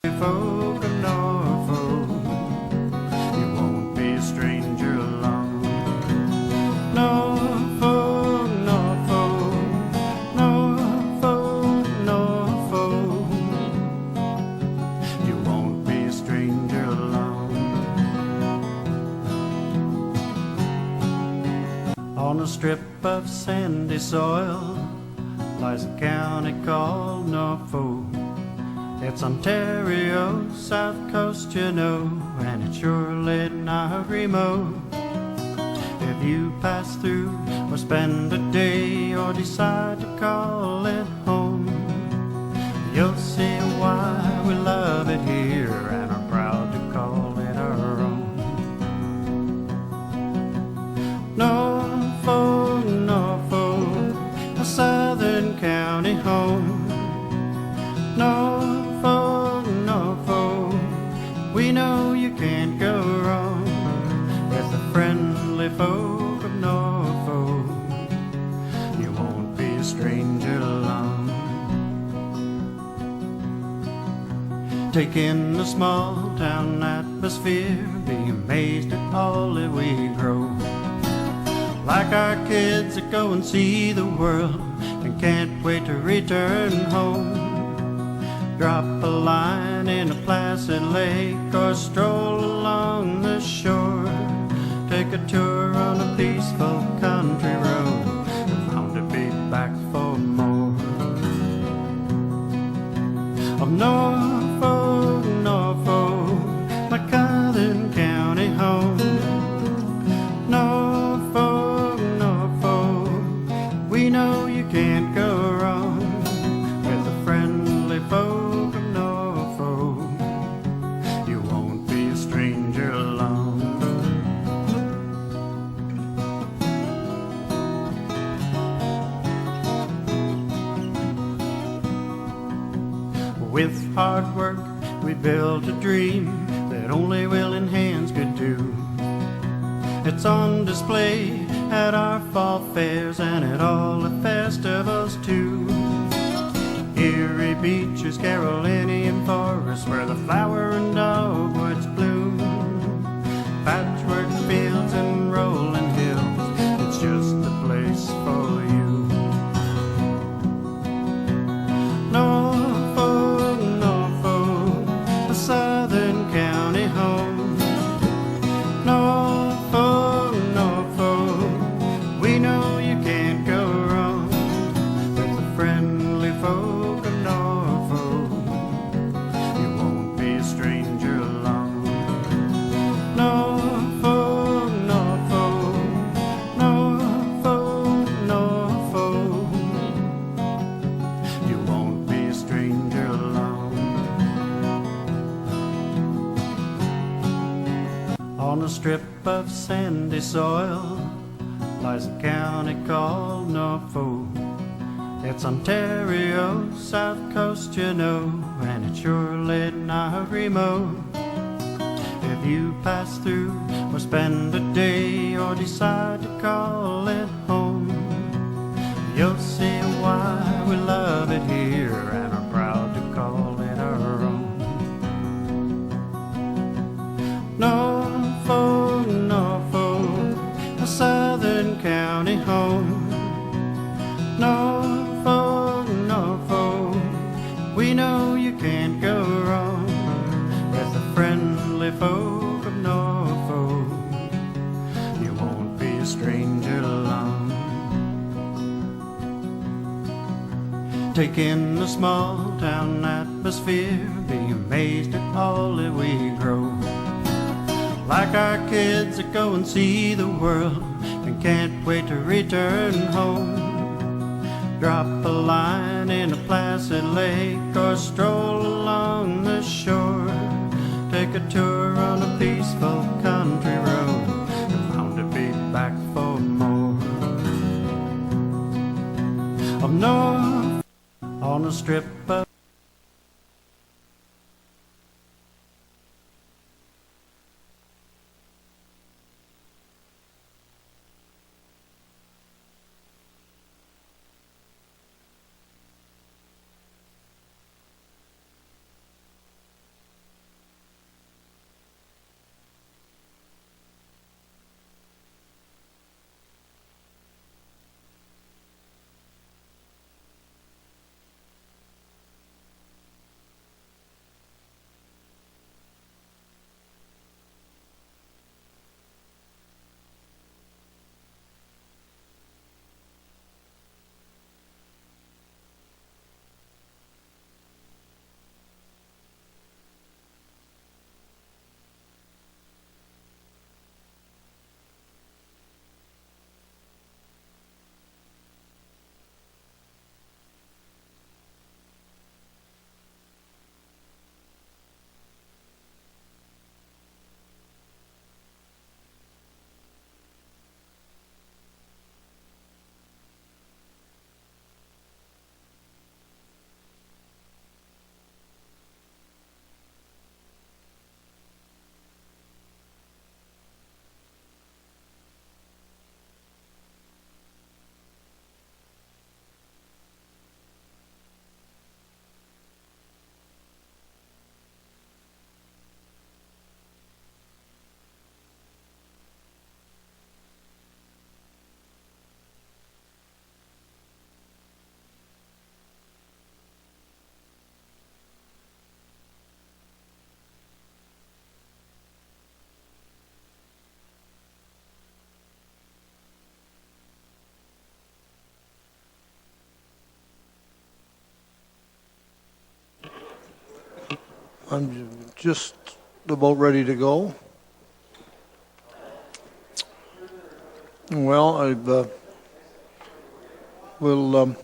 Folk of Norfolk, you won't be a stranger alone. Norfolk, Norfolk, Norfolk, Norfolk, you won't be a stranger alone. On a strip of sandy soil lies a county called Norfolk. It's Ontario, south coast, you know, and it's surely not remote. If you pass through or spend a day or decide to call it home, you'll see why we love it here and are proud to call it our own. Norfolk, Norfolk, a southern county home. Norfolk, Norfolk, we know you can't go wrong with the friendly folk of Norfolk. You won't be a stranger long. Take in the small town atmosphere, be amazed at all that we grow. Like our kids that go and see the world and can't wait to return home. Drop a line in a placid lake or stroll along the shore. Take a tour on a peaceful country road and bound to be back for more. Of Norfolk, Norfolk, my southern county home. Norfolk, Norfolk, we know you can't go wrong with the friendly folk. With hard work, we built a dream that only willing hands could do. It's on display at our fall fairs and at all the festivals too. Erie beaches, Carolinian forests, where the flower and dogwoods bloom. Patchwork fields and rolling hills, it's just the place for you. Norfolk, Norfolk, a southern county home. Norfolk, Norfolk, we know you can't go wrong with the friendly folk of Norfolk. You won't be a stranger alone. Norfolk, Norfolk, Norfolk, Norfolk, you won't be a stranger alone. On a strip of sandy soil lies a county called Norfolk. It's Ontario, south coast, you know, and it's surely not remote. If you pass through or spend a day or decide to call it home, you'll see why we love it here and are proud to call it our own. Norfolk, Norfolk, a southern county home. Norfolk, Norfolk, we know you can't go wrong with the friendly folk of Norfolk. You won't be a stranger long. Take in the small town atmosphere, be amazed at all that we grow. Like our kids that go and see the world and can't wait to return home. Drop a line in a placid lake or stroll along the shore. Take a tour on a peaceful country road and bound to be back for more. Of North on a strip of I'm just about ready to go. Well, we'll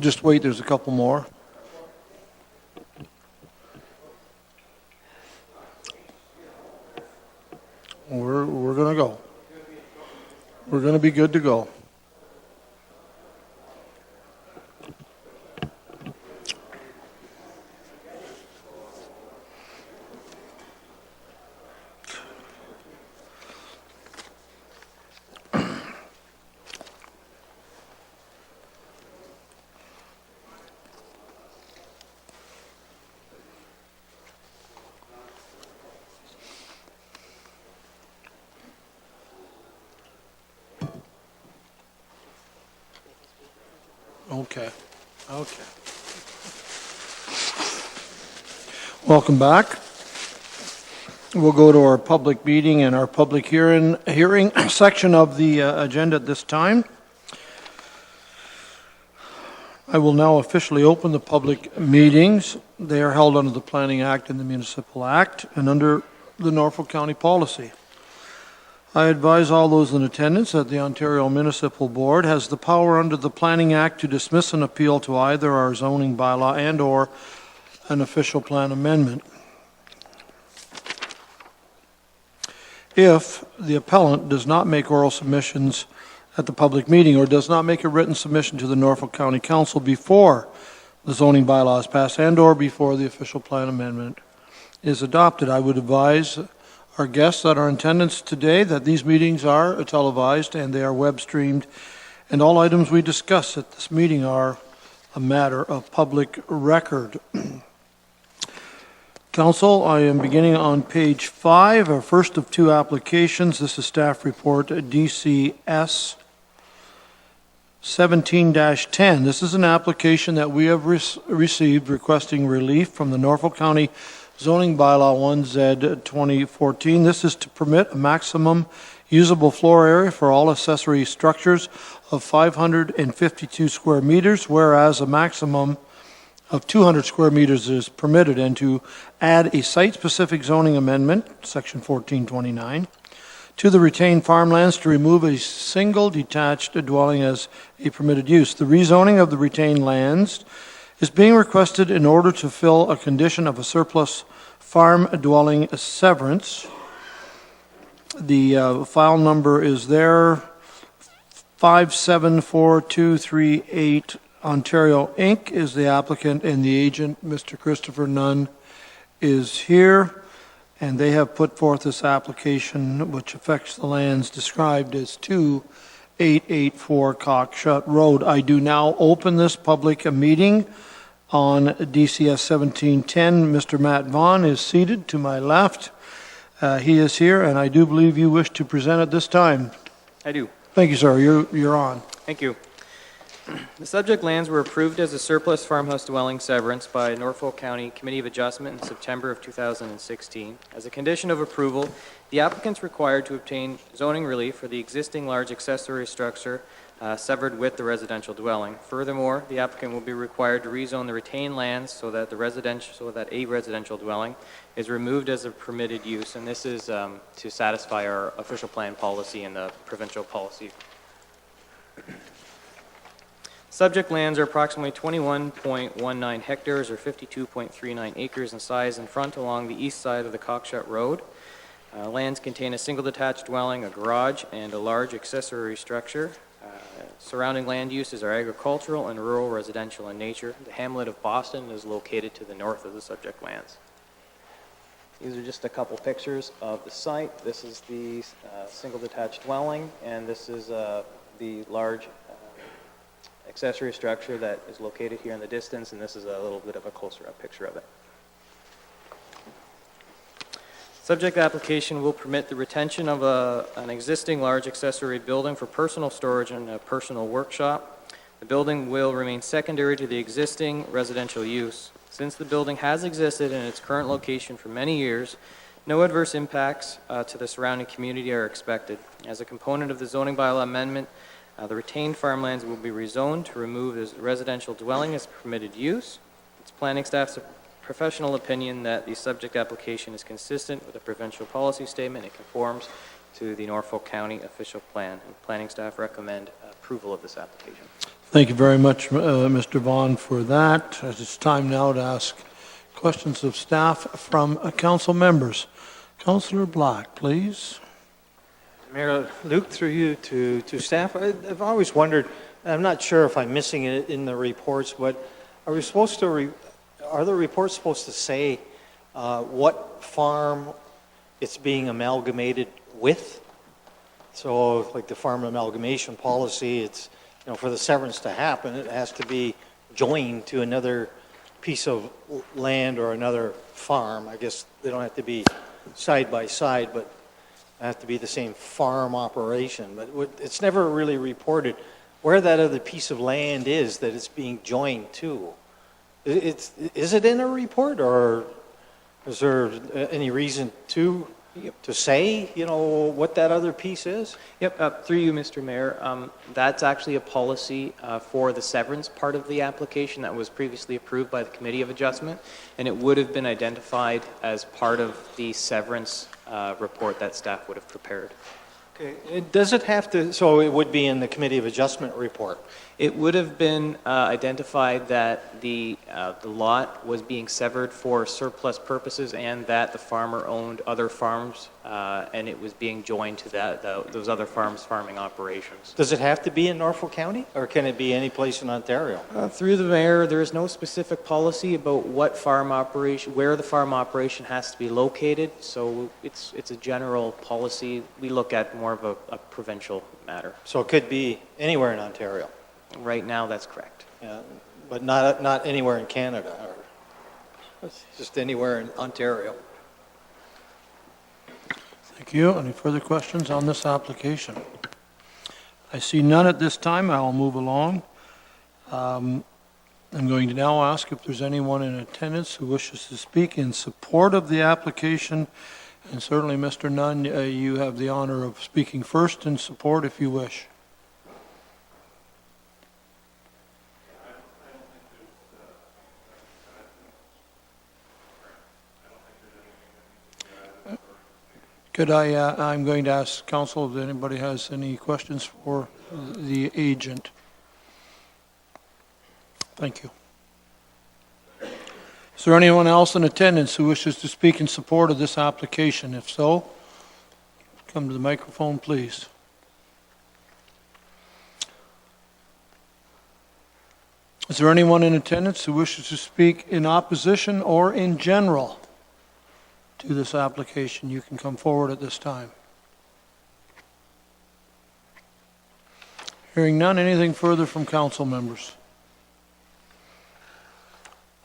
just wait. There's a couple more. We're gonna go. We're gonna be good to go. Okay. Welcome back. We'll go to our public meeting and our public hearing section of the agenda at this time. I will now officially open the public meetings. They are held under the Planning Act and the Municipal Act and under the Norfolk County policy. I advise all those in attendance that the Ontario Municipal Board has the power under the Planning Act to dismiss an appeal to either our zoning bylaw and/or an official plan amendment. If the appellant does not make oral submissions at the public meeting or does not make a written submission to the Norfolk County Council before the zoning bylaw is passed and/or before the official plan amendment is adopted, I would advise our guests that are in attendance today that these meetings are televised and they are web streamed, and all items we discuss at this meeting are a matter of public record. Council, I am beginning on page 5, our first of two applications. This is staff report DCS 17-10. This is an application that we have received requesting relief from the Norfolk County Zoning Bylaw 1Z 2014. This is to permit a maximum usable floor area for all accessory structures of 552 square meters, whereas a maximum of 200 square meters is permitted, and to add a site-specific zoning amendment, section 1429, to the retained farmlands to remove a single detached dwelling as a permitted use. The rezoning of the retained lands is being requested in order to fill a condition of a surplus farm dwelling severance. The file number is there, 574238. Ontario Inc. is the applicant, and the agent, Mr. Christopher Nunn, is here, and they have put forth this application which affects the lands described as 2884 Cockshut Road. I do now open this public meeting on DCS 1710. Mr. Matt Vaughn is seated to my left. He is here, and I do believe you wish to present at this time. I do. Thank you, sir. You're on. Thank you. The subject lands were approved as a surplus farmhouse dwelling severance by Norfolk County Committee of Adjustment in September of 2016. As a condition of approval, the applicant's required to obtain zoning relief for the existing large accessory structure severed with the residential dwelling. Furthermore, the applicant will be required to rezone the retained lands so that a residential dwelling is removed as a permitted use, and this is to satisfy our official plan policy and the provincial policy. Subject lands are approximately 21.19 hectares or 52.39 acres in size in front along the east side of the Cockshut Road. Lands contain a single detached dwelling, a garage, and a large accessory structure. Surrounding land uses are agricultural and rural residential in nature. The hamlet of Boston is located to the north of the subject lands. These are just a couple pictures of the site. This is the single detached dwelling, and this is the large accessory structure that is located here in the distance, and this is a little bit of a closer up picture of it. Subject application will permit the retention of an existing large accessory building for personal storage and a personal workshop. The building will remain secondary to the existing residential use. Since the building has existed in its current location for many years, no adverse impacts to the surrounding community are expected. As a component of the zoning bylaw amendment, the retained farmlands will be rezoned to remove this residential dwelling as permitted use. Its planning staff's professional opinion that the subject application is consistent with the provincial policy statement. It conforms to the Norfolk County official plan, and planning staff recommend approval of this application. Thank you very much, Mr. Vaughn, for that. It's time now to ask questions of staff from council members. Councillor Black, please. Mayor, Luke, through you to staff, I've always wondered, I'm not sure if I'm missing it in the reports, but are the reports supposed to say what farm it's being amalgamated with? So like the farm amalgamation policy, it's, for the severance to happen, it has to be joined to another piece of land or another farm. I guess they don't have to be side by side, but have to be the same farm operation. But it's never really reported where that other piece of land is that it's being joined to. Is it in a report, or is there any reason to say, what that other piece is? Yep, through you, Mr. Mayor. That's actually a policy for the severance part of the application that was previously approved by the Committee of Adjustment, and it would have been identified as part of the severance report that staff would have prepared. Okay. Does it have to, so it would be in the Committee of Adjustment report? It would have been identified that the lot was being severed for surplus purposes and that the farmer owned other farms and it was being joined to those other farms' farming operations. Does it have to be in Norfolk County, or can it be any place in Ontario? Through the mayor, there is no specific policy about what farm operation, where the farm operation has to be located, so it's a general policy. We look at more of a provincial matter. So it could be anywhere in Ontario? Right now, that's correct. Yeah, but not anywhere in Canada, or just anywhere in Ontario. Thank you. Any further questions on this application? I see none at this time. I will move along. I'm going to now ask if there's anyone in attendance who wishes to speak in support of the application. And certainly, Mr. Nunn, you have the honor of speaking first in support if you wish. Could I'm going to ask council if anybody has any questions for the agent. Thank you. Is there anyone else in attendance who wishes to speak in support of this application? If so, come to the microphone, please. Is there anyone in attendance who wishes to speak in opposition or in general to this application? You can come forward at this time. Hearing none, anything further from council members?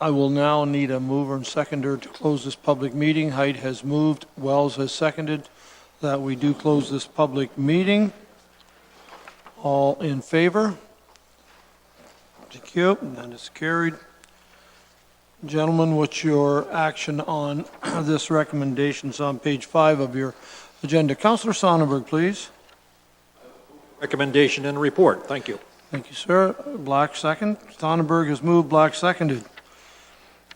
I will now need a mover and seconder to close this public meeting. Height has moved, Wells has seconded that we do close this public meeting. All in favor? Thank you, and that is carried. Gentlemen, what's your action on this recommendation? It's on page 5 of your agenda. Councillor Sonnenberg, please. Recommendation and report. Thank you. Thank you, sir. Black second. Sonnenberg has moved, Black seconded.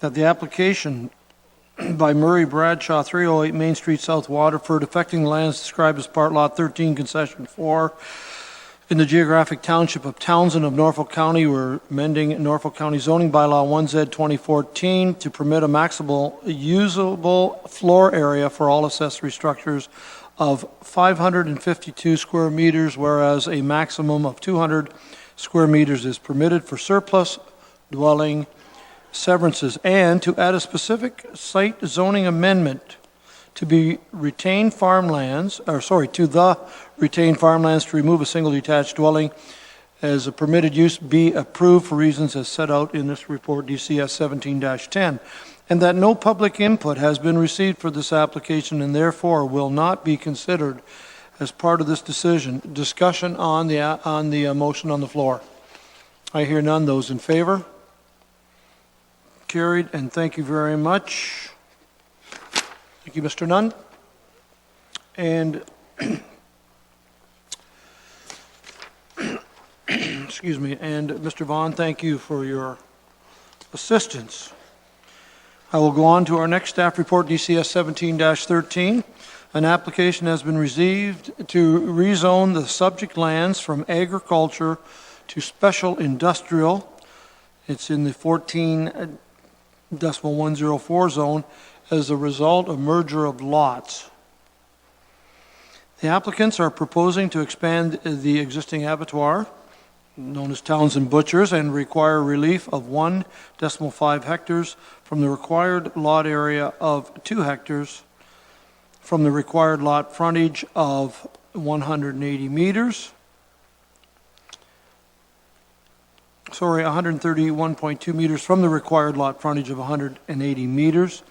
That the application by Murray Bradshaw, 308 Main Street, South Waterford, affecting lands described as Part Lot 13, Concession 4, in the geographic township of Townsend of Norfolk County, we're amending Norfolk County zoning bylaw 1Z 2014 to permit a maximal usable floor area for all accessory structures of 552 square meters, whereas a maximum of 200 square meters is permitted for surplus dwelling severances, and to add a specific site zoning amendment to the retained farmlands to remove a single detached dwelling as a permitted use be approved for reasons as set out in this report, DCS 17-10, and that no public input has been received for this application and therefore will not be considered as part of this decision. Discussion on the motion on the floor. I hear none. Those in favor? Carried, and thank you very much. Thank you, Mr. Nunn. And excuse me, and Mr. Vaughn, thank you for your assistance. I will go on to our next staff report, DCS 17-13. An application has been received to rezone the subject lands from agriculture to special industrial. It's in the 14.104 zone as a result of merger of lots. The applicants are proposing to expand the existing abattoir, known as Townsend Butchers, and require relief of 1.5 hectares from the required lot area of 2 hectares from the required lot frontage of 180 meters. 131.2 meters from the required lot frontage of 180 meters.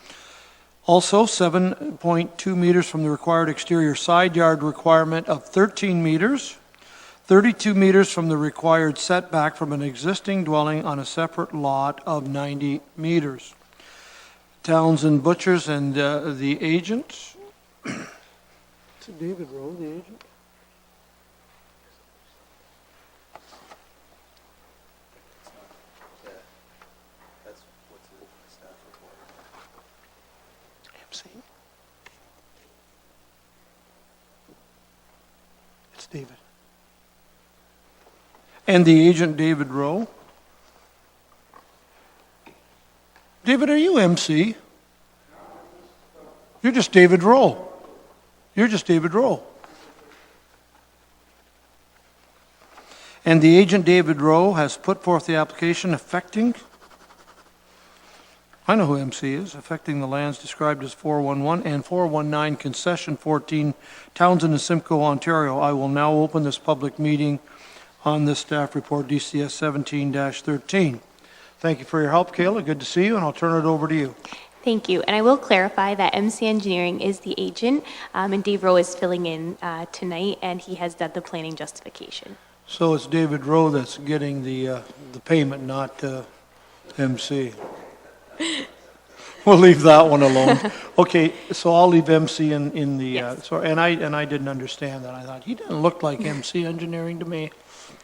Also, 7.2 meters from the required exterior side yard requirement of 13 meters. 32 meters from the required setback from an existing dwelling on a separate lot of 90 meters. Townsend Butchers and the agent. Is it David Rowe, the agent? MC? It's David. And the agent, David Rowe. David, are you MC? You're just David Rowe. You're just David Rowe. And the agent, David Rowe, has put forth the application affecting, I know who MC is, affecting the lands described as 411 and 419 Concession 14, Townsend and Simcoe, Ontario. I will now open this public meeting on this staff report, DCS 17-13. Thank you for your help, Kayla. Good to see you, and I'll turn it over to you. Thank you. And I will clarify that MC Engineering is the agent, and Dave Rowe is filling in tonight, and he has done the planning justification. So it's David Rowe that's getting the payment, not MC. We'll leave that one alone. Okay, so I'll leave MC in the. Yes. And I didn't understand that. I thought he didn't look like MC Engineering to me.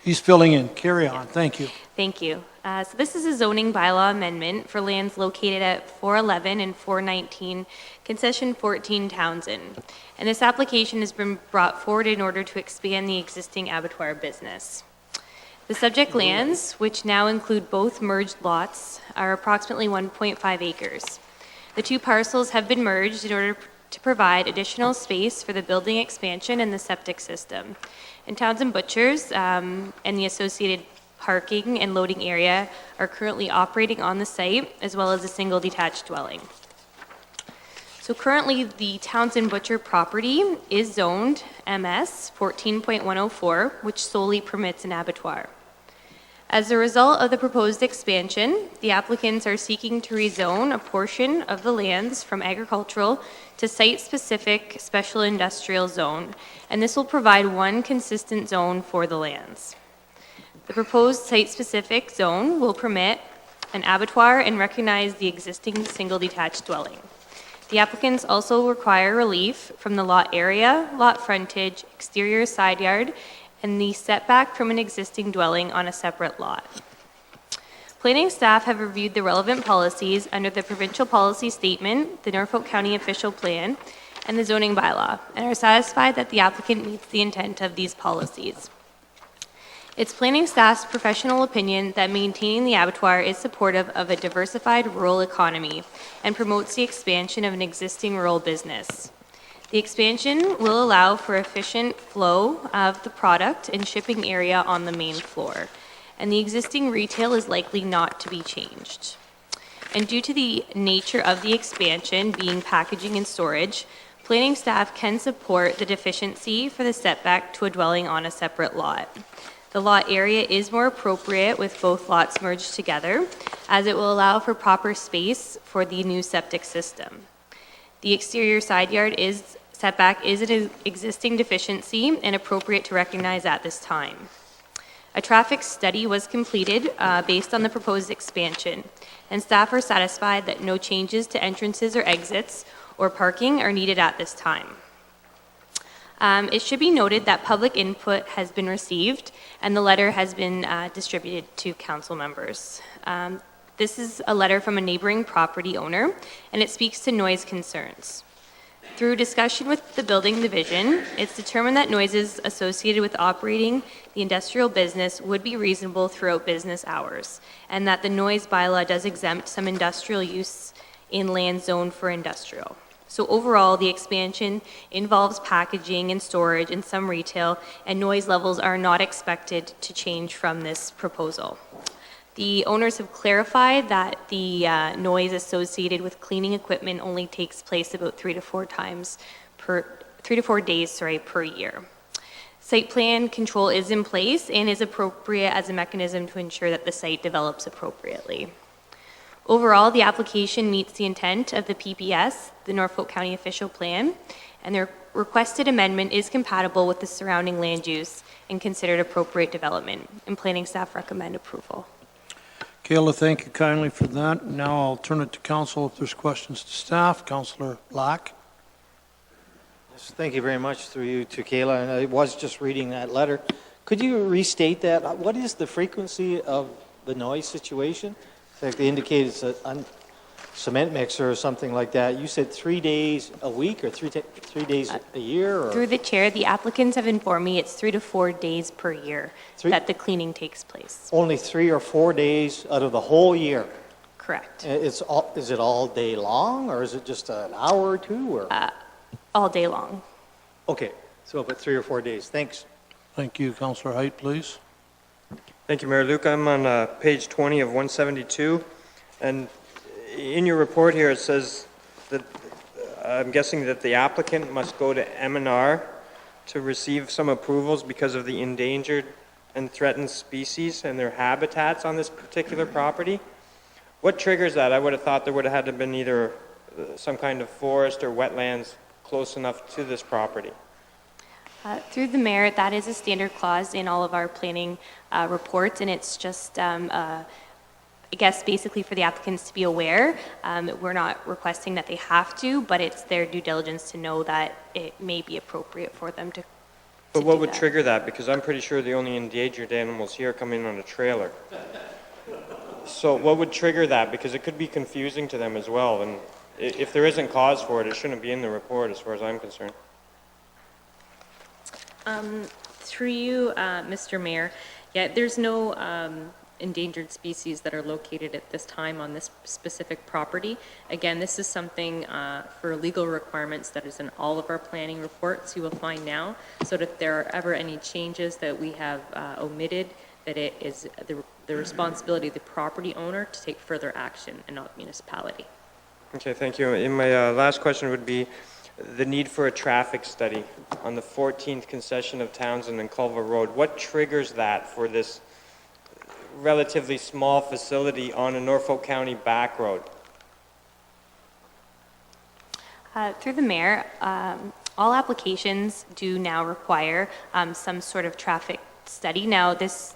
He's filling in. Carry on. Thank you. Thank you. So this is a zoning bylaw amendment for lands located at 411 and 419 Concession 14 Townsend. And this application has been brought forward in order to expand the existing abattoir business. The subject lands, which now include both merged lots, are approximately 1.5 acres. The two parcels have been merged in order to provide additional space for the building expansion and the septic system. And Townsend Butchers and the associated parking and loading area are currently operating on the site, as well as a single detached dwelling. So currently, the Townsend Butcher property is zoned MS 14.104, which solely permits an abattoir. As a result of the proposed expansion, the applicants are seeking to rezone a portion of the lands from agricultural to site-specific special industrial zone, and this will provide one consistent zone for the lands. The proposed site-specific zone will permit an abattoir and recognize the existing single detached dwelling. The applicants also require relief from the lot area, lot frontage, exterior side yard, and the setback from an existing dwelling on a separate lot. Planning staff have reviewed the relevant policies under the provincial policy statement, the Norfolk County official plan, and the zoning bylaw, and are satisfied that the applicant meets the intent of these policies. It's planning staff's professional opinion that maintaining the abattoir is supportive of a diversified rural economy and promotes the expansion of an existing rural business. The expansion will allow for efficient flow of the product and shipping area on the main floor, and the existing retail is likely not to be changed. And due to the nature of the expansion being packaging and storage, planning staff can support the deficiency for the setback to a dwelling on a separate lot. The lot area is more appropriate with both lots merged together, as it will allow for proper space for the new septic system. The exterior side yard setback is an existing deficiency and appropriate to recognize at this time. A traffic study was completed based on the proposed expansion, and staff are satisfied that no changes to entrances or exits or parking are needed at this time. It should be noted that public input has been received and the letter has been distributed to council members. This is a letter from a neighboring property owner, and it speaks to noise concerns. Through discussion with the building division, it's determined that noises associated with operating the industrial business would be reasonable throughout business hours, and that the noise bylaw does exempt some industrial use in land zoned for industrial. So overall, the expansion involves packaging and storage and some retail, and noise levels are not expected to change from this proposal. The owners have clarified that the noise associated with cleaning equipment only takes place about 3 to 4 days per year. Site plan control is in place and is appropriate as a mechanism to ensure that the site develops appropriately. Overall, the application meets the intent of the PPS, the Norfolk County Official Plan, and their requested amendment is compatible with the surrounding land use and considered appropriate development, and planning staff recommend approval. Kayla, thank you kindly for that. Now I'll turn it to council if there's questions to staff. Councillor Black. Yes, thank you very much, through you to Kayla, and I was just reading that letter. Could you restate that? What is the frequency of the noise situation? Like they indicated it's a cement mixer or something like that. You said 3 days a week or three days a year? Or? Through the chair, the applicants have informed me it's 3 to 4 days per year that the cleaning takes place. Only 3 or 4 days out of the whole year? Correct. Is it all day long, or is it just an hour or two? Or? All day long. Okay, so about 3 or 4 days. Thanks. Thank you. Councillor Height, please. Thank you, Mayor Luke. I'm on page 20 of 172, and in your report here it says that I'm guessing that the applicant must go to M&R to receive some approvals because of the endangered and threatened species and their habitats on this particular property. What triggers that? I would have thought there would have had to have been either some kind of forest or wetlands close enough to this property. Through the mayor, that is a standard clause in all of our planning reports, and it's just, I guess, basically for the applicants to be aware. We're not requesting that they have to, but it's their due diligence to know that it may be appropriate for them to. But what would trigger that? Because I'm pretty sure the only endangered animals here come in on a trailer. So what would trigger that? Because it could be confusing to them as well, and if there isn't cause for it, it shouldn't be in the report as far as I'm concerned. Through you, Mr. Mayor, yeah, there's no endangered species that are located at this time on this specific property. Again, this is something for legal requirements that is in all of our planning reports you will find now, so that if there are ever any changes that we have omitted, that it is the responsibility of the property owner to take further action and not the municipality. Okay, thank you. And my last question would be the need for a traffic study on the 14th concession of Townsend and Culver Road. What triggers that for this relatively small facility on a Norfolk County back road? Through the mayor, all applications do now require some sort of traffic study. Now, this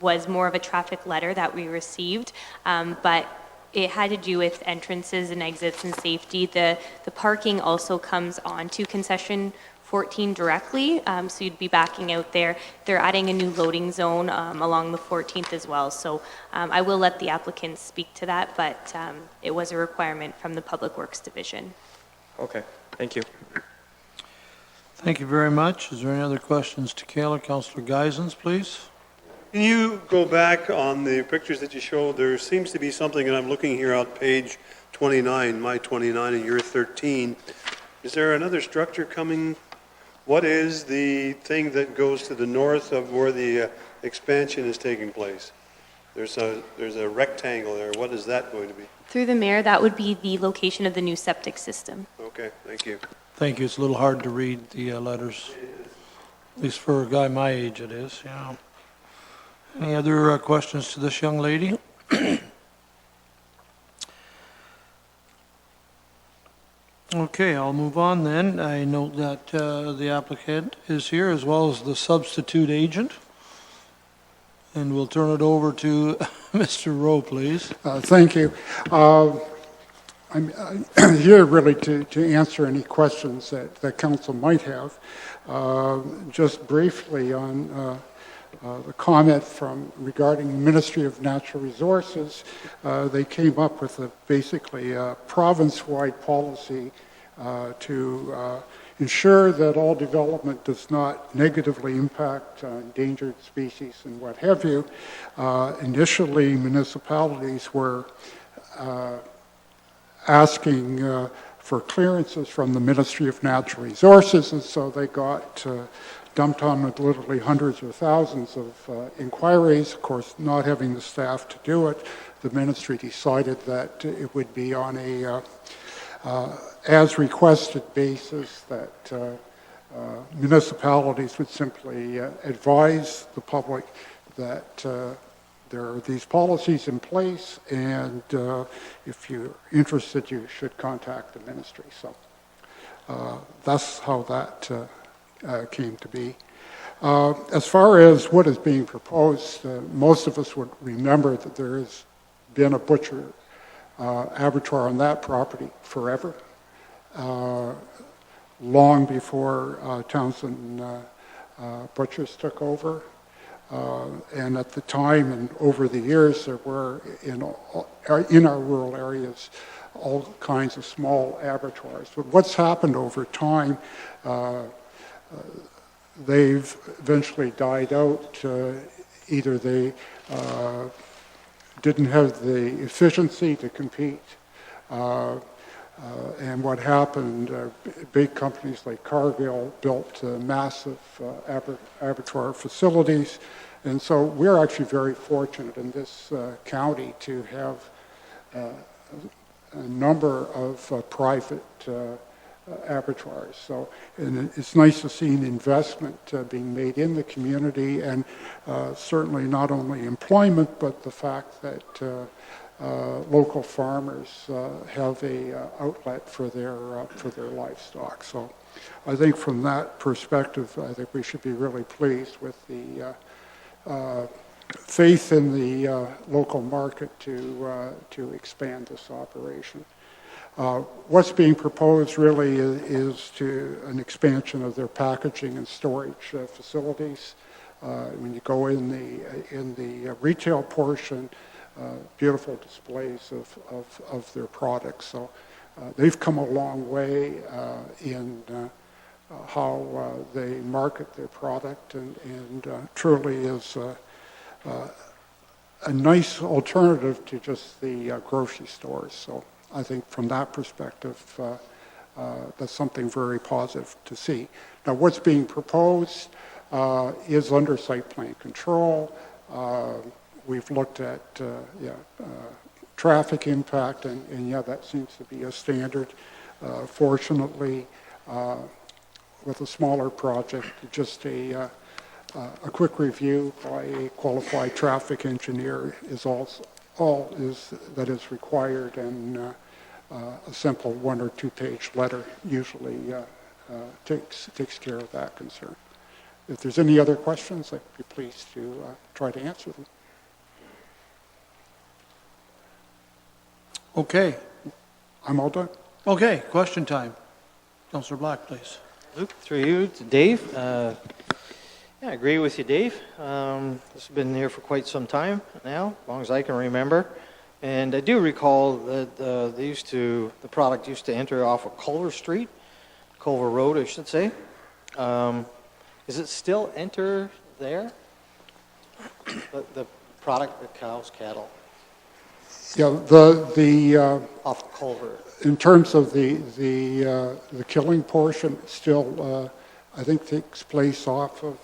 was more of a traffic letter that we received, but it had to do with entrances and exits and safety. The parking also comes on to concession 14 directly, so you'd be backing out there. They're adding a new loading zone along the 14th as well. So I will let the applicants speak to that, but it was a requirement from the Public Works Division. Okay, thank you. Thank you very much. Is there any other questions to Kayla? Councillor Geisens, please. Can you go back on the pictures that you showed? There seems to be something, and I'm looking here on page 29, my 29 and your 13. Is there another structure coming? What is the thing that goes to the north of where the expansion is taking place? There's a rectangle there. What is that going to be? Through the mayor, that would be the location of the new septic system. Okay, thank you. Thank you. It's a little hard to read the letters. At least for a guy my age it is, yeah. Any other questions to this young lady? Okay, I'll move on then. I note that the applicant is here as well as the substitute agent. And we'll turn it over to Mr. Rowe, please. Thank you. I'm here really to answer any questions that the council might have. Just briefly on the comment regarding the Ministry of Natural Resources. They came up with basically a province-wide policy to ensure that all development does not negatively impact endangered species and what have you. Initially, municipalities were asking for clearances from the Ministry of Natural Resources, and so they got dumped on with literally hundreds or thousands of inquiries. Of course, not having the staff to do it, the ministry decided that it would be on a as requested basis, that municipalities would simply advise the public that there are these policies in place, and if you're interested, you should contact the ministry. So that's how that came to be. As far as what is being proposed, most of us would remember that there has been a butcher abattoir on that property forever, long before Townsend Butchers took over. And at the time and over the years, there were in our rural areas all kinds of small abattoirs. But what's happened over time, they've eventually died out. Either they didn't have the efficiency to compete, and what happened, big companies like Cargill built massive abattoir facilities. And so we're actually very fortunate in this county to have a number of private abattoirs. So, and it's nice to see an investment being made in the community, and certainly not only employment, but the fact that local farmers have a outlet for their livestock. So I think from that perspective, I think we should be really pleased with the faith in the local market to expand this operation. What's being proposed really is to an expansion of their packaging and storage facilities. When you go in the retail portion, beautiful displays of their products. So they've come a long way in how they market their product, and truly is a nice alternative to just the grocery stores. So I think from that perspective, that's something very positive to see. Now, what's being proposed is under site plan control. We've looked at traffic impact, and yeah, that seems to be a standard. Fortunately, with a smaller project, just a quick review by a qualified traffic engineer is all that is required, and a simple 1 or 2 page letter usually takes care of that concern. If there's any other questions, I'd be pleased to try to answer them. Okay. I'm all done. Okay, question time. Councillor Black, please. Luke, through you to Dave. Yeah, I agree with you, Dave. This has been here for quite some time now, as long as I can remember. And I do recall that the product used to enter off of Culver Road, I should say. Is it still enter there? The product, the cows, cattle? Yeah, the off Culver. In terms of the killing portion, still I think takes place off of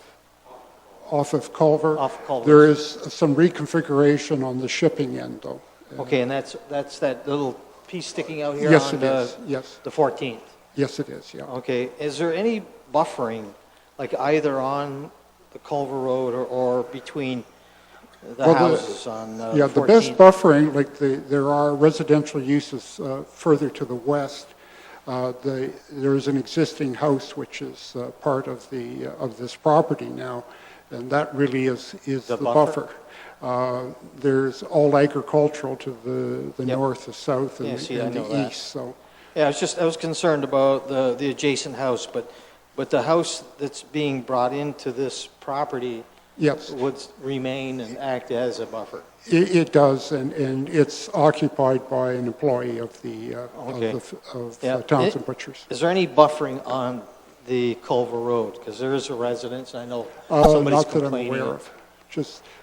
Culver. Off Culver. There is some reconfiguration on the shipping end, though. Okay, and that's that little piece sticking out here Yes, on it is. Yes. the 14th. Yes, it is. Yeah. Okay, is there any buffering, like either on the Culver Road or between the houses on yeah, 14th? the best buffering, like there are residential uses further to the west. There is an existing house which is part of this property now, and that really is the buffer. There's all agricultural to the north, the south, and the east. So yeah, I was concerned about the adjacent house, but the house that's being brought into this property Yes, would remain and act as a buffer. it does, and it's occupied by an employee of the, Okay. Yeah. Townsend Butchers. Is there any buffering on the Culver Road? Because there is a residence, I know somebody's Not that I'm complaining. aware of,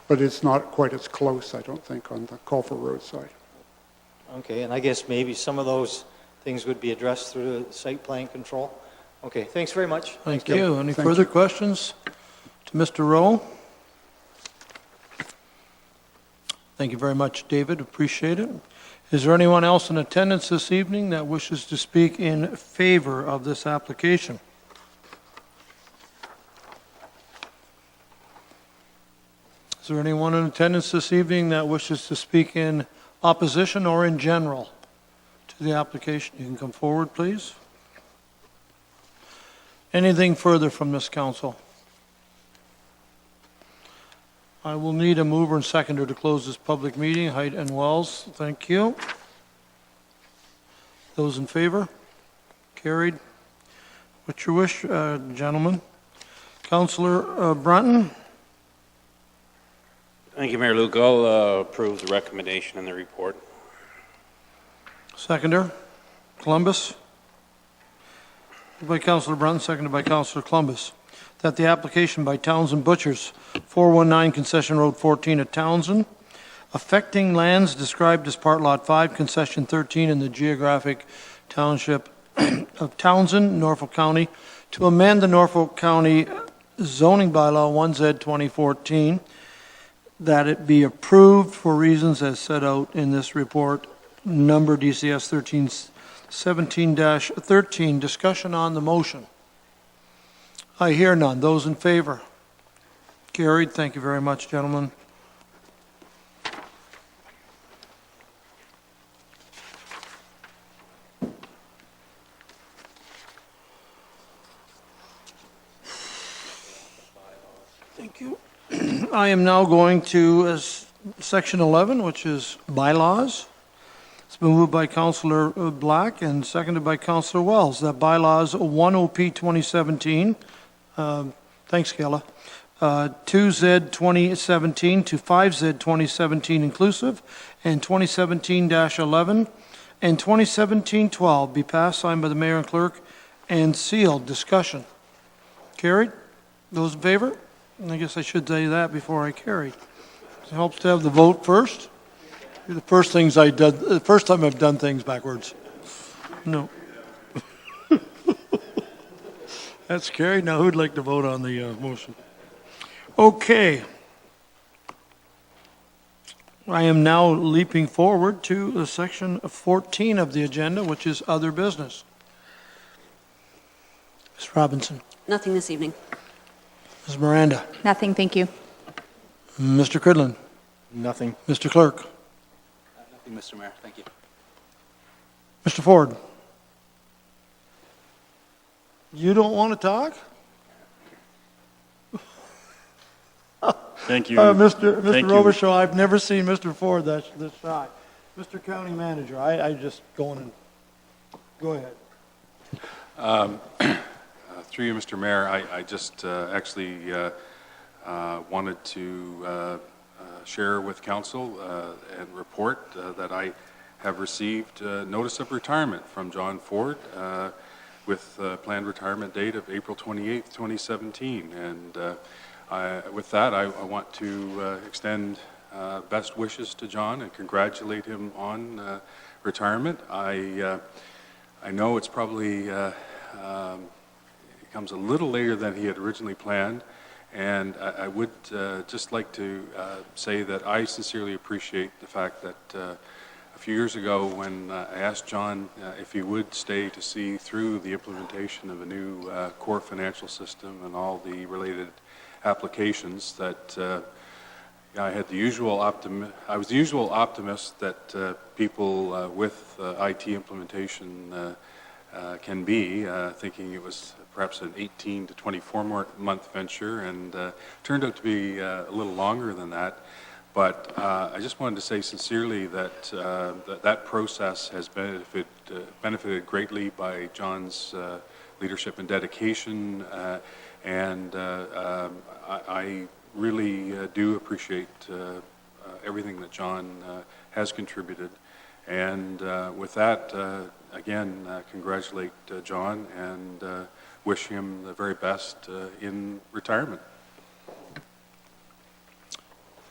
but it's not quite as close, I don't think, on the Culver Road side. Okay, and I guess maybe some of those things would be addressed through the site plan control? Okay, thanks very much. Thank you. Any Thank further you. questions to Mr. Rowe? Thank you very much, David. Appreciate it. Is there anyone else in attendance this evening that wishes to speak in favor of this application? Is there anyone in attendance this evening that wishes to speak in opposition or in general to the application? You can come forward, please. Anything further from this council? I will need a mover and seconder to close this public meeting. Height and Wells, thank you. Those in favor? Carried. What's your wish, gentlemen? Councillor Brunton? Thank you, Mayor Luke. I'll approve the recommendation in the report. Seconder? Columbus? By Councillor Brunton, seconded by Councillor Columbus. That the application by Townsend Butchers, 419 Concession Road 14 at Townsend, affecting lands described as Part Lot 5, Concession 13 in the geographic township of Townsend, Norfolk County, to amend the Norfolk County zoning bylaw 1Z 2014, that it be approved for reasons as set out in this report, number DCS 1317-13. Discussion on the motion. I hear none. Those in favor? Carried. Thank you very much, gentlemen. Thank you. I am now going to section 11, which is bylaws. It's been moved by Councillor Black and seconded by Councillor Wells, that bylaws 1 OP 2017, thanks, Kayla, 2Z 2017 to 5Z 2017 inclusive, and 2017-11 and 2017-12 be passed, signed by the mayor and clerk, and sealed. Discussion. Carried? Those in favor? I guess I should say that before I carry. It helps to have the vote first. The first things I did, the first time I've done things backwards. No. That's carried. Now, who'd like to vote on the motion? Okay. I am now leaping forward to section 14 of the agenda, which is other business. Ms. Robinson. Nothing this evening. Ms. Miranda. Nothing, thank you. Mr. Cridlin. Nothing. Mr. Clerk. Nothing, Mr. Mayor. Thank you. Mr. Ford. You don't want to talk? Thank you. Mr. Thank you. Robichaud, I've never seen Mr. Ford this shy. Mr. County Manager, I just go ahead. Through you, Mr. Mayor, I just actually wanted to share with council and report that I have received notice of retirement from John Ford with a planned retirement date of April 28th, 2017. And with that, I want to extend best wishes to John and congratulate him on retirement. I know it's probably it comes a little later than he had originally planned, and I would just like to say that I sincerely appreciate the fact that a few years ago when I asked John if he would stay to see through the implementation of a new core financial system and all the related applications, that I had the usual I was the usual optimist that people with IT implementation can be, thinking it was perhaps an 18 to 24-month venture, and turned out to be a little longer than that. But I just wanted to say sincerely that that process has benefited greatly by John's leadership and dedication, and I really do appreciate everything that John has contributed. And with that, again, congratulate John and wish him the very best in retirement.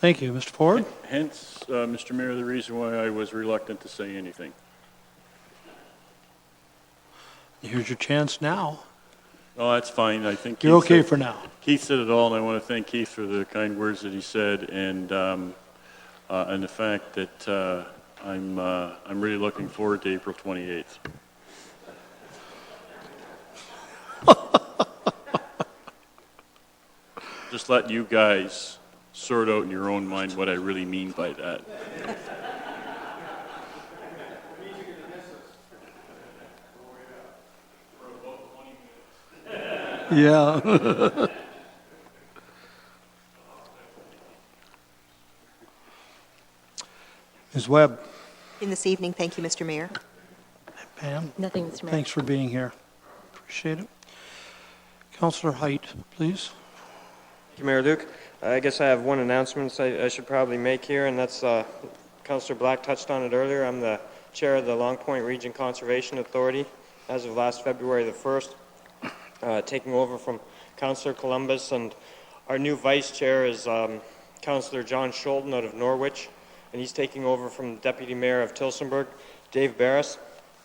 Thank you. Mr. Ford? Hence, Mr. Mayor, the reason why I was reluctant to say anything. Here's your chance now. Oh, that's fine. I think You're Keith okay said- for now. Keith said it all, and I want to thank Keith for the kind words that he said, and the fact that I'm really looking forward to April 28th. Just let you guys sort out in your own mind what I really mean by that. Yeah. Ms. Webb? In this evening, thank you, Mr. Mayor. Pam? Nothing, Mr. Mayor. Thanks for being here. Appreciate it. Councillor Height, please. Thank you, Mayor Luke. I guess I have one announcement I should probably make here, and that's Councillor Black touched on it earlier. I'm the chair of the Long Point Region Conservation Authority as of last February the 1st, taking over from Councillor Columbus, and our new vice chair is Councillor John Scholten out of Norwich, and he's taking over from the Deputy Mayor of Tilsonburg, Dave Barris.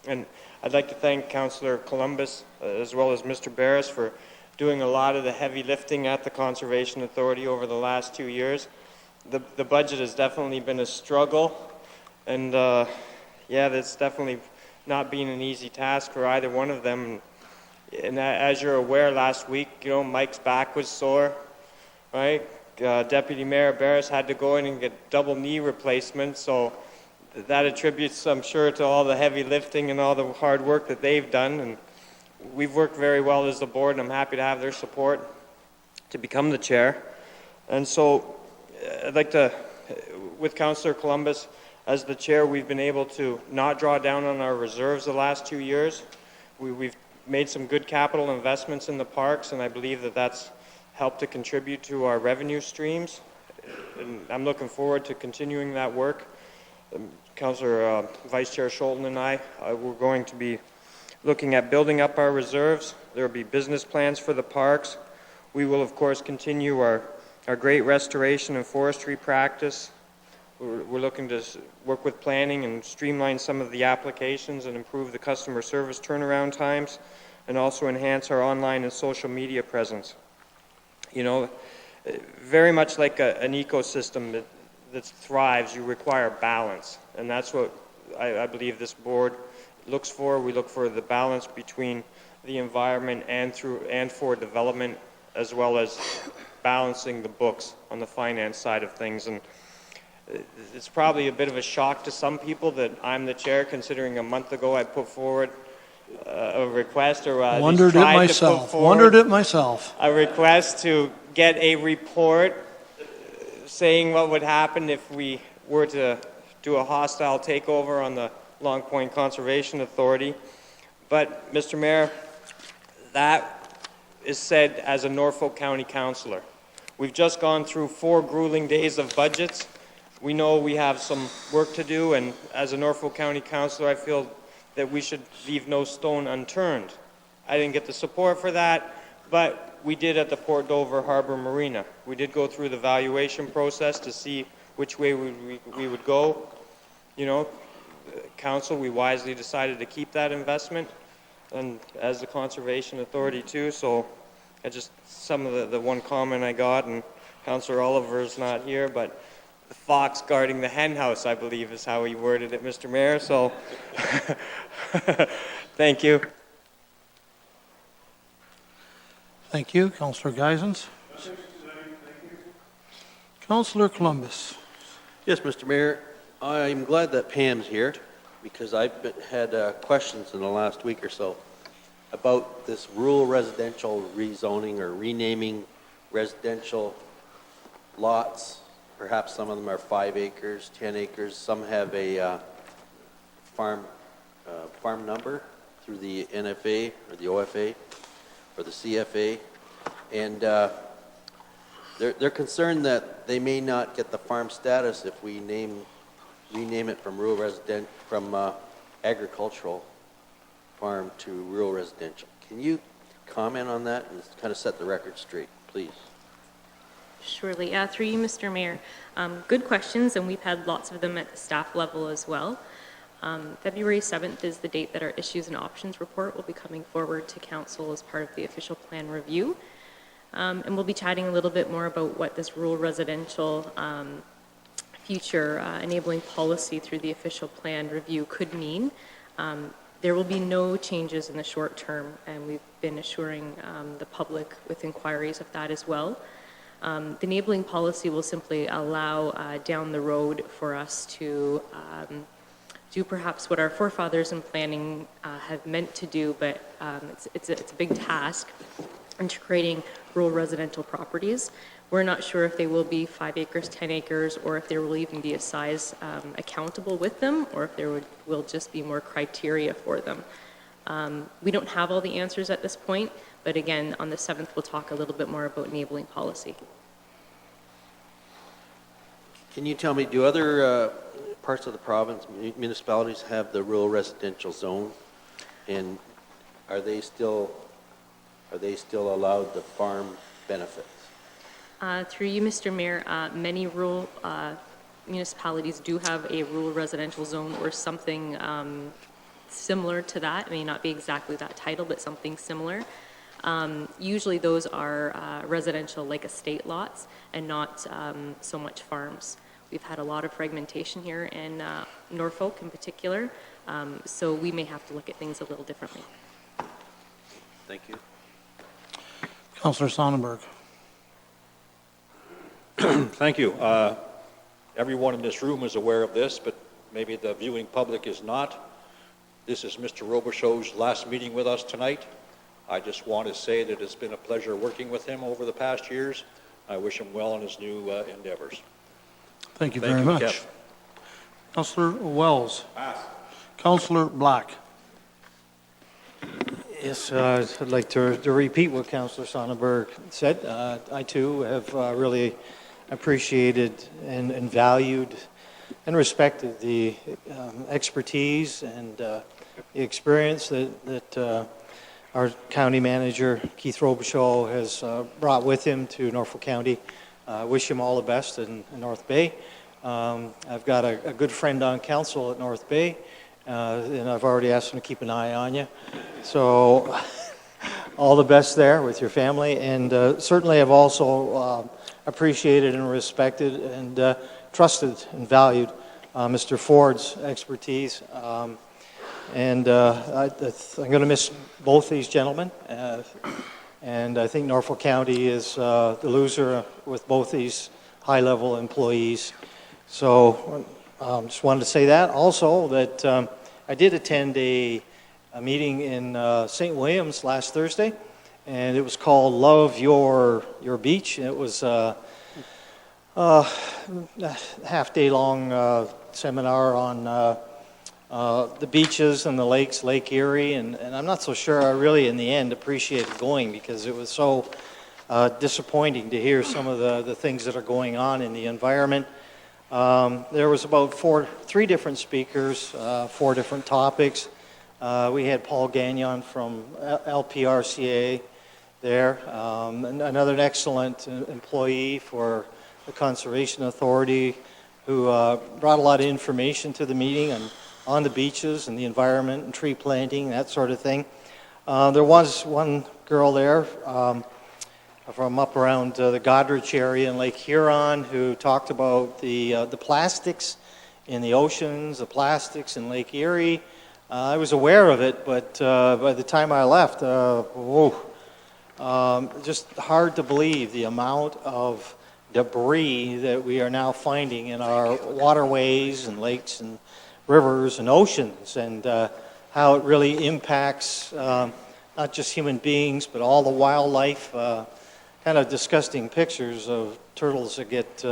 And I'd like to thank Councillor Columbus as well as Mr. Barris for doing a lot of the heavy lifting at the Conservation Authority over the last 2 years. The budget has definitely been a struggle, and yeah, that's definitely not been an easy task for either one of them. And as you're aware, last week, you know, Mike's back was sore, right? Deputy Mayor Barris had to go in and get double knee replacement, so that attributes, I'm sure, to all the heavy lifting and all the hard work that they've done. And we've worked very well as the board, and I'm happy to have their support to become the chair. And so I'd like to, with Councillor Columbus as the chair, we've been able to not draw down on our reserves the last 2 years. We've made some good capital investments in the parks, and I believe that that's helped to contribute to our revenue streams. And I'm looking forward to continuing that work. Councillor Vice Chair Scholten and I, we're going to be looking at building up our reserves. There will be business plans for the parks. We will, of course, continue our great restoration and forestry practice. We're looking to work with planning and streamline some of the applications and improve the customer service turnaround times, and also enhance our online and social media presence. You know, very much like an ecosystem that thrives, you require balance, and that's what I believe this board looks for. We look for the balance between the environment and for development, as well as balancing the books on the finance side of things. And it's probably a bit of a shock to some people that I'm the chair, considering a month ago I put forward a request, or Wondered it myself. a request to get a report saying what would happen if we were to do a hostile takeover on the Long Point Conservation Authority. But, Mr. Mayor, that is said as a Norfolk County councillor. We've just gone through 4 grueling days of budgets. We know we have some work to do, and as a Norfolk County councillor, I feel that we should leave no stone unturned. I didn't get the support for that, but we did at the Port Dover Harbor Marina. We did go through the valuation process to see which way we would go. You know, council, we wisely decided to keep that investment, and as the Conservation Authority too, so I just, some of the one comment I got, and Councillor Oliver's not here, but the fox guarding the hen house, I believe, is how he worded it, Mr. Mayor, so thank you. Thank you. Councillor Geisens. Councillor Columbus. Yes, Mr. Mayor. I'm glad that Pam's here, because I've had questions in the last week or so about this rural residential rezoning or renaming residential lots. Perhaps some of them are 5 acres, 10 acres. Some have a farm number through the NFA or the OFA or the CFA. And They're concerned that they may not get the farm status if we rename it from agricultural farm to rural residential. Can you comment on that and kind of set the record straight, please? Surely. Through you, Mr. Mayor. Good questions, and we've had lots of them at the staff level as well. February 7th is the date that our issues and options report will be coming forward to Council as part of the official plan review. And we'll be chatting a little bit more about what this rural residential future enabling policy through the official plan review could mean. There will be no changes in the short term, and we've been assuring the public with inquiries of that as well. The enabling policy will simply allow down the road for us to do perhaps what our forefathers in planning have meant to do, but it's a big task into creating rural residential properties. We're not sure if they will be 5 acres, 10 acres, or if there will even be a size accountable with them, or if there will just be more criteria for them. We don't have all the answers at this point, but again, on the 7th, we'll talk a little bit more about enabling policy. Can you tell me, do other parts of the province, municipalities have the rural residential zone? And are they still allowed the farm benefits? Through you, Mr. Mayor, many rural municipalities do have a rural residential zone or something similar to that. It may not be exactly that title, but something similar. Usually those are residential like estate lots and not so much farms. We've had a lot of fragmentation here in Norfolk in particular, so we may have to look at things a little differently. Thank you. Councillor Sonnenberg. Thank you. Everyone in this room is aware of this, but maybe the viewing public is not. This is Mr. Robichaud's last meeting with us tonight. I just want to say that it's been a pleasure working with him over the past years. I wish him well in his new endeavors. Thank you very much. Kev. Councillor Wells. Pass. Councillor Black. Yes, I'd like to repeat what Councillor Sonnenberg said. I too have really appreciated and valued and respected the expertise and the experience that our county manager, Keith Robichaud, has brought with him to Norfolk County. I wish him all the best in North Bay. I've got a good friend on council at North Bay, and I've already asked him to keep an eye on you. So all the best there with your family. And certainly I've also appreciated and respected and trusted and valued Mr. Ford's expertise. And I'm going to miss both these gentlemen. And I think Norfolk County is the loser with both these high-level employees. So just wanted to say that. Also, that I did attend a meeting in St. Williams last Thursday, and it was called Love Your Beach. It was a half-day-long seminar on the beaches and the lakes, Lake Erie, and I'm not so sure I really, in the end, appreciated going because it was so disappointing to hear some of the things that are going on in the environment. There was about three different speakers, 4 different topics. We had Paul Gagnon from LPRCA there, another excellent employee for the Conservation Authority who brought a lot of information to the meeting on the beaches and the environment and tree planting, that sort of thing. There was one girl there from up around the Goderich area in Lake Huron who talked about the plastics in the oceans, the plastics in Lake Erie. I was aware of it, but by the time I left, just hard to believe the amount of debris that we are now finding in our waterways and lakes and rivers and oceans, and how it really impacts not just human beings, but all the wildlife. Kind of disgusting pictures of turtles that get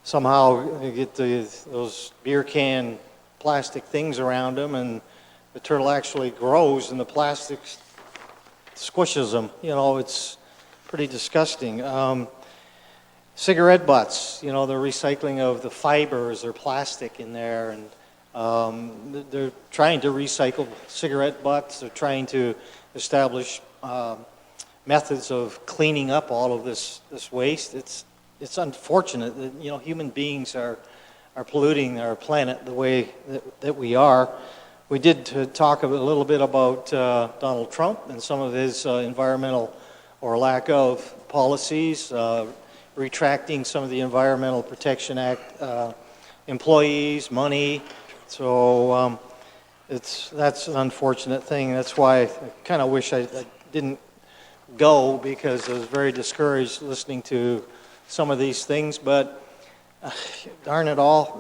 somehow get those beer can plastic things around them, and the turtle actually grows and the plastic squishes them. You know, it's pretty disgusting. cigarette butts, you know, the recycling of the fibers or plastic in there, and they're trying to recycle cigarette butts. They're trying to establish methods of cleaning up all of this waste. It's unfortunate that, you know, human beings are polluting our planet the way that we are. We did talk a little bit about Donald Trump and some of his environmental or lack of policies, retracting some of the Environmental Protection Act employees, money. So that's an unfortunate thing. That's why I kind of wish I didn't go, because I was very discouraged listening to some of these things. But darn it all,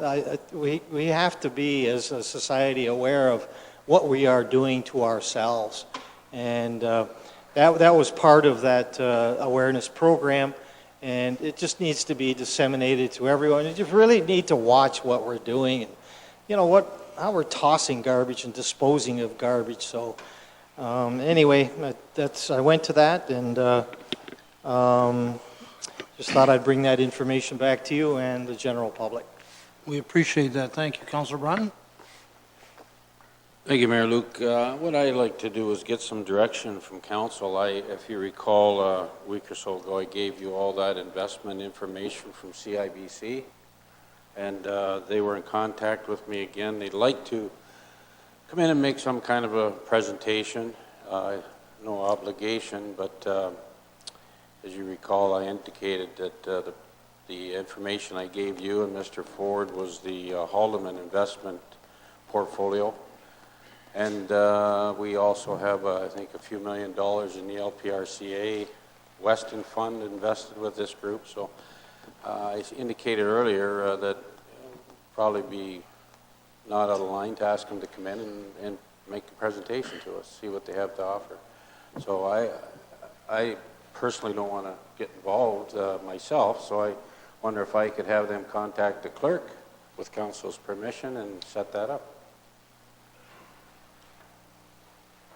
we have to be, as a society, aware of what we are doing to ourselves. And that was part of that awareness program. And it just needs to be disseminated to everyone. You really need to watch what we're doing, and you know how we're tossing garbage and disposing of garbage. So anyway, I went to that, and just thought I'd bring that information back to you and the general public. We appreciate that. Thank you. Councilor Broughton? Thank you, Mayor Luke. What I'd like to do is get some direction from council. If you recall, a week or so ago, I gave you all that investment information from CIBC, and they were in contact with me again. They'd like to come in and make some kind of a presentation. No obligation, but as you recall, I indicated that the information I gave you and Mr. Ford was the Haldeman investment portfolio. And we also have, I think, a few $1 million in the LPRCA Weston Fund invested with this group. So I indicated earlier that probably be not out of line to ask them to come in and make a presentation to us, see what they have to offer. So I personally don't want to get involved myself, so I wonder if I could have them contact the clerk with council's permission and set that up.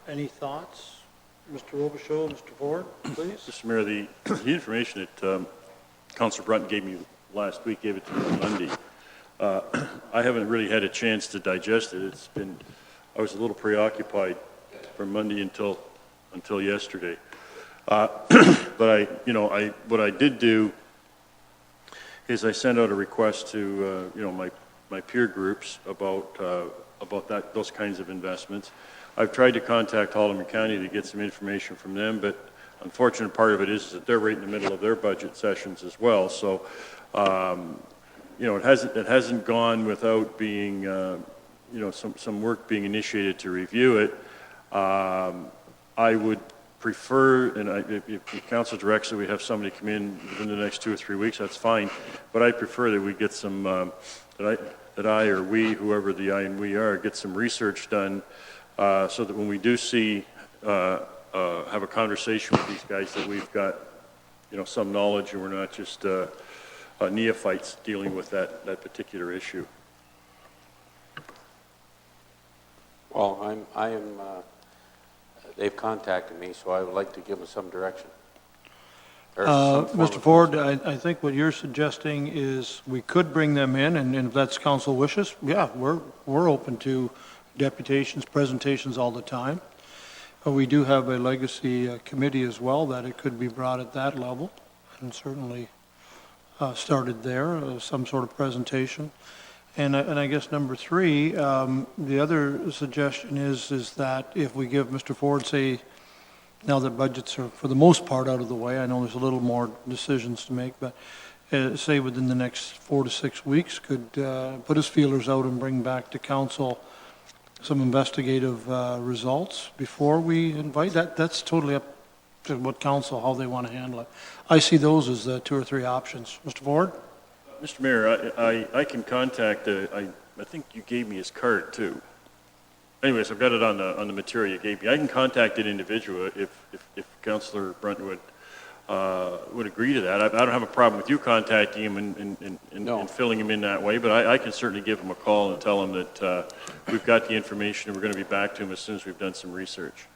Any thoughts? Mr. Robichaud, Mr. Ford, please. Mr. Mayor, the information that Councilor Brunton gave me last week, gave it to me on Monday. I haven't really had a chance to digest it. I was a little preoccupied from Monday until yesterday. But what I did do is I sent out a request to my peer groups about those kinds of investments. I've tried to contact Haldeman County to get some information from them, but unfortunate part of it is that they're right in the middle of their budget sessions as well. So, it hasn't gone without being, some work being initiated to review it. I would prefer, and if council directs that we have somebody come in within the next 2 or 3 weeks, that's fine. But I prefer that we get some, that I or we, whoever the I and we are, get some research done. So that when we do have a conversation with these guys, that we've got, some knowledge, and we're not just neophytes dealing with that particular issue. Well, they've contacted me, so I would like to give them some direction. Mr. Ford, I think what you're suggesting is we could bring them in, and if that's council wishes, yeah, we're open to deputations, presentations all the time. We do have a legacy committee as well, that it could be brought at that level, and certainly started there, some sort of presentation. And I guess number 3, the other suggestion is that if we give Mr. Ford, say, now that budgets are for the most part out of the way, I know there's a little more decisions to make, but say within the next 4 to 6 weeks, could put his feelers out and bring back to council some investigative results before we invite. That's totally up to what council, how they want to handle it. I see those as 2 or 3 options. Mr. Ford? Mr. Mayor, I can contact, I think you gave me his card too. Anyways, I've got it on the material you gave me. I can contact an individual if Councillor Brunton would agree to that. I don't have a problem with you contacting him and filling him in that way, but I can certainly give him a call and tell him that we've got the information and we're going to be back to him as soon as we've done some research.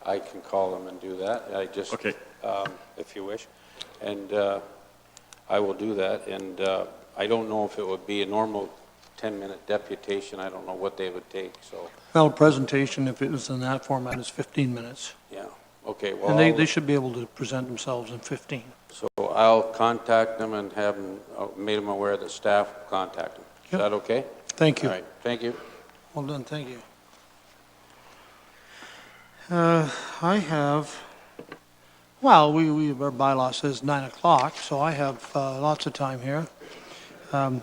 I can call him and do that. Okay. If you wish. And I will do that, and I don't know if it would be a normal 10-minute deputation. I don't know what they would take, so, Well, a presentation, if it was in that format, is 15 minutes. yeah. Okay, well, And they should be able to present themselves in 15. so I'll contact them and have them, made them aware that staff will contact them. Is Yep. that okay? Thank you. All right, thank you. Well done, thank you. I have, well, our bylaw says 9 o'clock, so I have lots of time here. I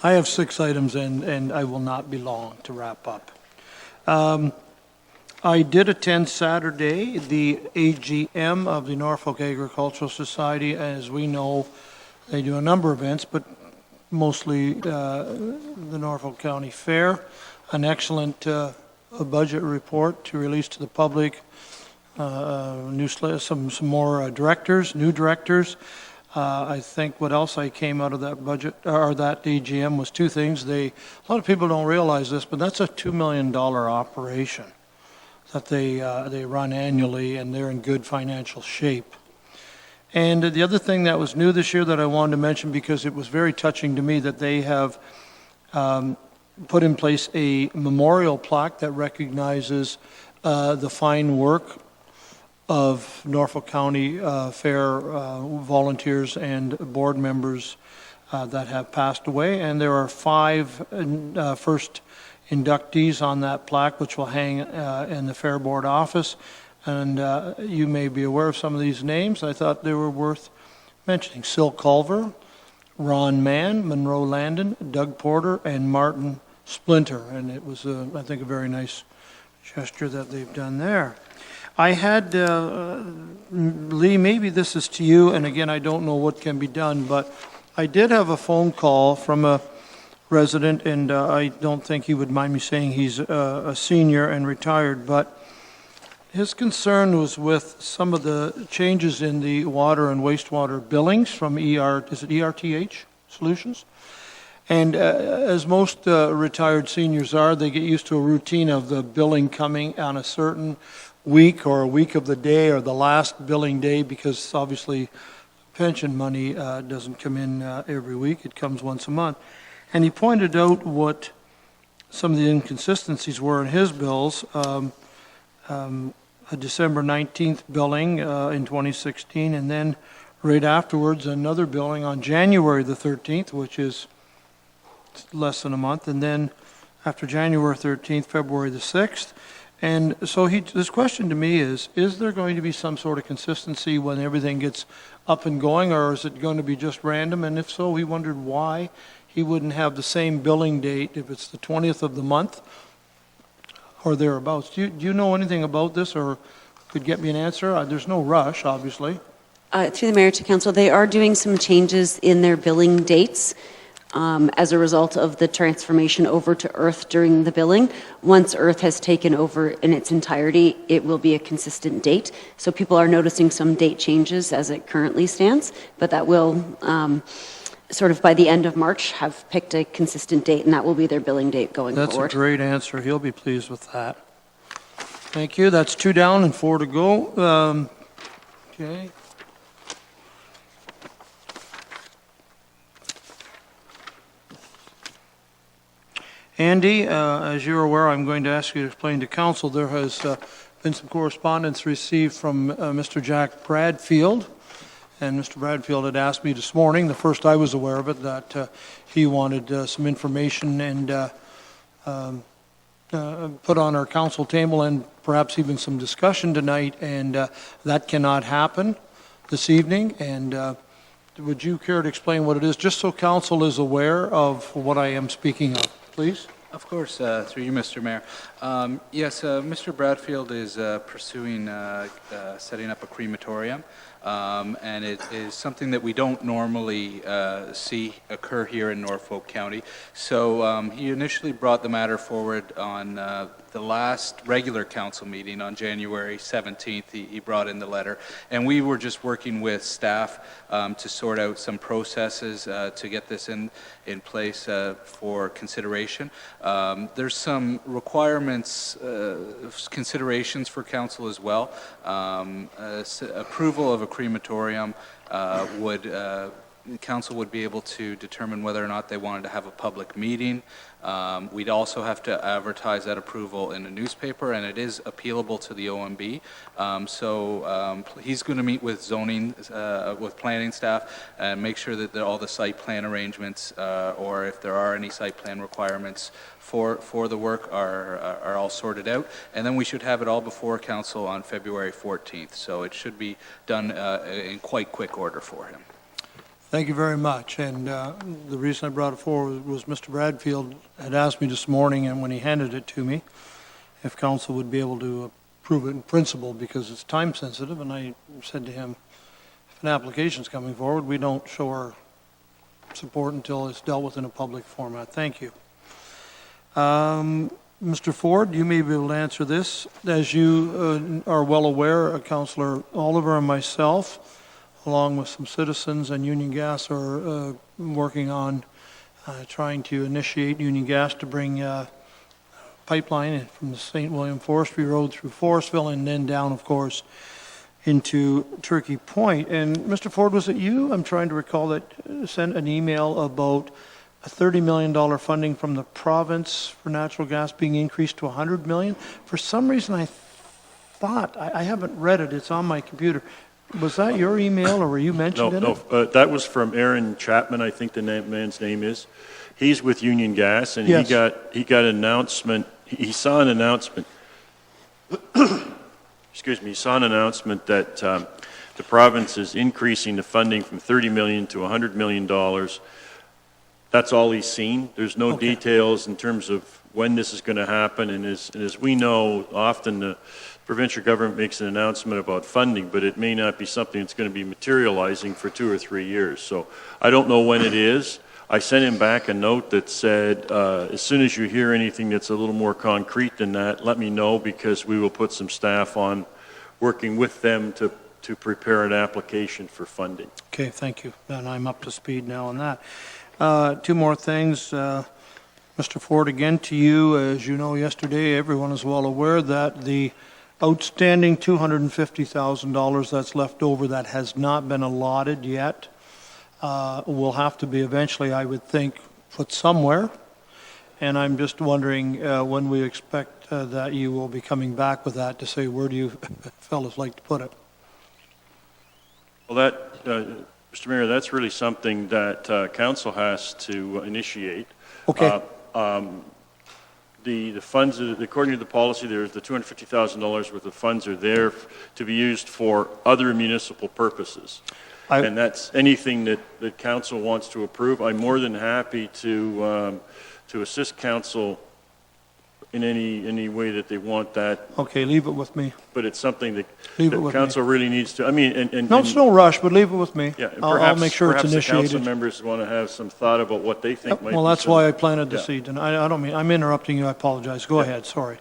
have 6 items, and I will not be long to wrap up. I did attend Saturday the AGM of the Norfolk Agricultural Society. As we know, they do a number of events, but mostly the Norfolk County Fair, an excellent budget report to release to the public, some more directors, new directors. I think what else I came out of that budget, or that AGM, was 2 things. A lot of people don't realize this, but that's a $2 million operation that they run annually, and they're in good financial shape. And the other thing that was new this year that I wanted to mention, because it was very touching to me, that they have put in place a memorial plaque that recognizes the fine work of Norfolk County Fair volunteers and board members that have passed away. And there are 5 first inductees on that plaque, which will hang in the Fair Board office. And you may be aware of some of these names. I thought they were worth mentioning. Sil Culver, Ron Mann, Monroe Landon, Doug Porter, and Martin Splinter. And it was, I think, a very nice gesture that they've done there. I had, Lee, maybe this is to you, and again, I don't know what can be done, but I did have a phone call from a resident, and I don't think he would mind me saying he's a senior and retired, but his concern was with some of the changes in the water and wastewater billings from ERTH Solutions. And as most retired seniors are, they get used to a routine of the billing coming on a certain week or a week of the day or the last billing day, because obviously pension money doesn't come in every week. It comes once a month. And he pointed out what some of the inconsistencies were in his bills. A December 19th billing in 2016, and then right afterwards another billing on January the 13th, which is less than a month, and then after January 13th, February the 6th. And so his question to me is there going to be some sort of consistency when everything gets up and going, or is it going to be just random? And if so, he wondered why he wouldn't have the same billing date if it's the 20th of the month or thereabouts. Do you know anything about this, or could get me an answer? There's no rush, obviously. Through the Mayor to Council, they are doing some changes in their billing dates as a result of the transformation over to Earth during the billing. Once Earth has taken over in its entirety, it will be a consistent date. So people are noticing some date changes as it currently stands, but that will sort of by the end of March have picked a consistent date, and that will be their billing date going forward. That's a great answer. He'll be pleased with that. Thank you. That's 2 down and 4 to go. Okay. Andy, as you're aware, I'm going to ask you to explain to council, there has been some correspondence received from Mr. Jack Bradfield. And Mr. Bradfield had asked me this morning, the first I was aware of it, that he wanted some information and put on our council table, and perhaps even some discussion tonight, and that cannot happen this evening. And would you care to explain what it is, just so council is aware of what I am speaking of, please? Of course, through you, Mr. Mayor. Yes, Mr. Bradfield is pursuing setting up a crematorium. And it is something that we don't normally see occur here in Norfolk County. So he initially brought the matter forward on the last regular council meeting on January 17th. He brought in the letter, and we were just working with staff to sort out some processes to get this in place for consideration. There's some requirements, considerations for council as well. Approval of a crematorium council would be able to determine whether or not they wanted to have a public meeting. We'd also have to advertise that approval in a newspaper, and it is appealable to the OMB. He's going to meet with zoning, with planning staff, and make sure that all the site plan arrangements, or if there are any site plan requirements for the work, are all sorted out. And then we should have it all before council on February 14th. So it should be done in quite quick order for him. Thank you very much. And the reason I brought it forward was Mr. Bradfield had asked me this morning, and when he handed it to me, if council would be able to approve it in principle because it's time sensitive. And I said to him, if an application's coming forward, we don't show our support until it's dealt with in a public format. Thank you. Mr. Ford, you may be able to answer this. As you are well aware, Councillor Oliver and myself, along with some citizens and Union Gas, are working on trying to initiate Union Gas to bring pipeline from the St. William Forestry Road through Forestville and then down, of course, into Turkey Point. And Mr. Ford, was it you, I'm trying to recall, that sent an email about a $30 million funding from the province for natural gas being increased to $100 million? For some reason, I thought, I haven't read it, it's on my computer. Was that your email, or were you mentioned in it? No, that was from Aaron Chapman, I think the man's name is. He's with Union Gas, and yes. he got an announcement. He saw an announcement. Excuse me. He saw an announcement that the province is increasing the funding from $30 million to $100 million. That's all he's seen. There's no details in terms of when this is going to happen. And as we know, often the provincial government makes an announcement about funding, but it may not be something that's going to be materializing for 2 or 3 years. So I don't know when it is. I sent him back a note that said, as soon as you hear anything that's a little more concrete than that, let me know, because we will put some staff on working with them to prepare an application for funding. Okay, thank you. And I'm up to speed now on that. 2 more things. Mr. Ford, again to you. As you know, yesterday everyone is well aware that the outstanding $250,000 that's left over that has not been allotted yet will have to be eventually, I would think, put somewhere. And I'm just wondering when we expect that you will be coming back with that to say, where do you fellas like to put it? Well, that, Mr. Mayor, that's really something that council has to initiate. Okay. The funds, according to the policy, there's the $250,000 worth of funds are there to be used for other municipal purposes. And that's anything that council wants to approve. I'm more than happy to assist council in any way that they want that. Okay, leave it with me. But it's something that with council really needs to, I mean, no, it's no rush, but leave it with me. Yeah, and I'll make sure it's initiated. Perhaps the council members want to have some thought about what they think might be. Well, that's why I planted the seed, and I don't mean, I'm interrupting you, I apologize. Go ahead, sorry.